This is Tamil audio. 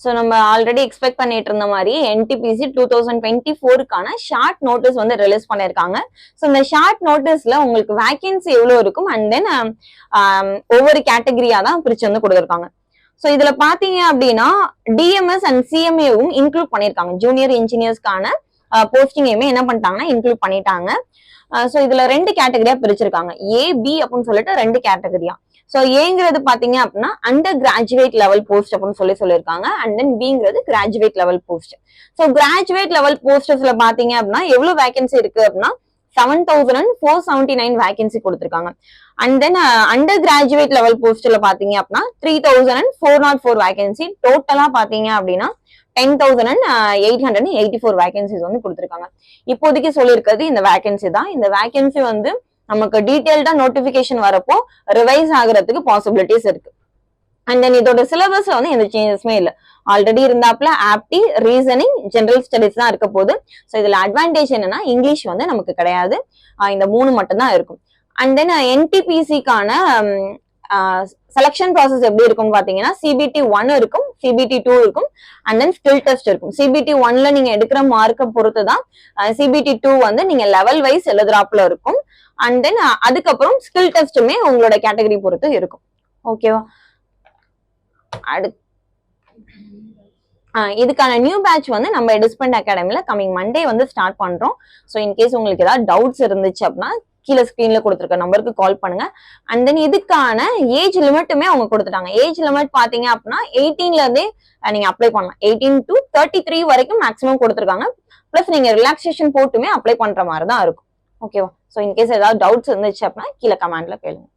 ஸோ நம்ம ஆல்ரெடி எக்ஸ்பெக்ட் பண்ணிட்டு இருந்த மாதிரி NTPC 2024க்கான ஷார்ட் நோட்டீஸ் வந்து ரிலீஸ் பண்ணியிருக்காங்க. ஸோ இந்த ஷார்ட் நோட்டீஸ்ல உங்களுக்கு வேகன்சி எவ்வளவு இருக்கும் அண்ட் தென் ஒவ்வொரு கேட்டகரியா தான் பிரிச்சு வந்து கொடுத்துருக்காங்க. ஸோ இதுல பாத்தீங்க அப்படின்னா DMS அண்ட் CMAவும் இன்க்ளூட் பண்ணியிருக்காங்க. ஜூனியர் இன்ஜினியர்ஸ்க்கான போஸ்டிங்கையுமே என்ன பண்ணிட்டாங்கன்னா இன்க்ளூட் பண்ணிட்டாங்க. ஸோ இதுல 2 கேட்டகரியா பிரிச்சிருக்காங்க. A, B அப்படின்னு சொல்லிட்டு 2 கேட்டகரியா. ஸோ ஏங்கிறது பாத்தீங்க அப்படின்னா அண்டர் கிராஜுவேட் லெவல் போஸ்ட் அப்படின்னு சொல்லியிருக்காங்க. அண்ட் தென் பிங்கிறது graduate level post. So graduate level போஸ்ட்ஸ்ல பாத்தீங்க அப்படின்னா எவ்வளவு வேகன்சி இருக்கு அப்படின்னா 7,479 வேகன்சி கொடுத்திருக்காங்க. And then under graduate level போஸ்ட்ல பாத்தீங்க அப்படின்னா 3,404 வேகன்சி. டோட்டலா பாத்தீங்க அப்படின்னா 10,884 வேகன்சிஸ் வந்து கொடுத்திருக்காங்க. இப்போதைக்கு சொல்லியிருக்கிறது இந்த வேகன்சி தான். இந்த வேகன்சி வந்து நமக்கு டீடைல்டா நோட்டிபிகேஷன் வரப்போ ரிவைஸ் ஆகுறதுக்கு பாசிபிலிட்டிஸ் இருக்கு. அண்ட் தென் இதோட சிலபஸ்ல வந்து எந்த சேஞ்சஸுமே இல்லை. ஆல்ரெடி இருந்தாப்ல ஆப்டி, ரீசனிங், ஜெனரல் ஸ்டடிஸ் தான் இருக்க போகுது. ஸோ இதுல அட்வான்டேஜ் என்னன்னா இங்கிலீஷ் வந்து நமக்கு கிடையாது. இந்த 3 மட்டும் தான் இருக்கும். அண்ட் தென் NTPCக்கான செலக்ஷன் ப்ராசஸ் எப்படி இருக்கும்னு பாத்தீங்கன்னா CBT 1 இருக்கும், CBT 2 இருக்கும், அண்ட் தென் ஸ்கில் டெஸ்ட் இருக்கும். CBT 1ல நீங்க எடுக்கிற மார்க்கை பொறுத்து தான் CBT 2 வந்து நீங்க லெவல் வைஸ் எழுதுறாப்புல இருக்கும். அண்ட் தென் அதுக்கப்புறம் ஸ்கில் டெஸ்ட்டுமே உங்களோட கேட்டகரி பொறுத்து இருக்கும். ஓகேவா? இதுக்கான நியூ பேட்ச் வந்து நம்ம எடிஸ்பெண்ட் அகாடமில கமிங் மண்டே வந்து ஸ்டார்ட் பண்றோம். ஸோ இன்கேஸ் உங்களுக்கு ஏதாவது டவுட்ஸ் இருந்துச்சு அப்படின்னா கீழே ஸ்கிரீன்ல கொடுத்துருக்க நம்பருக்கு கால் பண்ணுங்க. அண்ட் தென் இதுக்கான ஏஜ் லிமிட்டுமே அவங்க கொடுத்துட்டாங்க. ஏஜ் லிமிட் பாத்தீங்க அப்படின்னா 18ல இருந்தே நீங்க அப்ளை பண்ணலாம். 18 to 33 வரைக்கும் மேக்ஸிமம் கொடுத்துருக்காங்க. பிளஸ் நீங்க ரிலாக்ஸேஷன் போட்டுமே அப்ளை பண்ற மாதிரி தான் இருக்கும். ஓகேவா? ஸோ இன்கேஸ் ஏதாவது டவுட்ஸ் இருந்துச்சு அப்படின்னா கீழே கமெண்ட்ல கேளுங்க.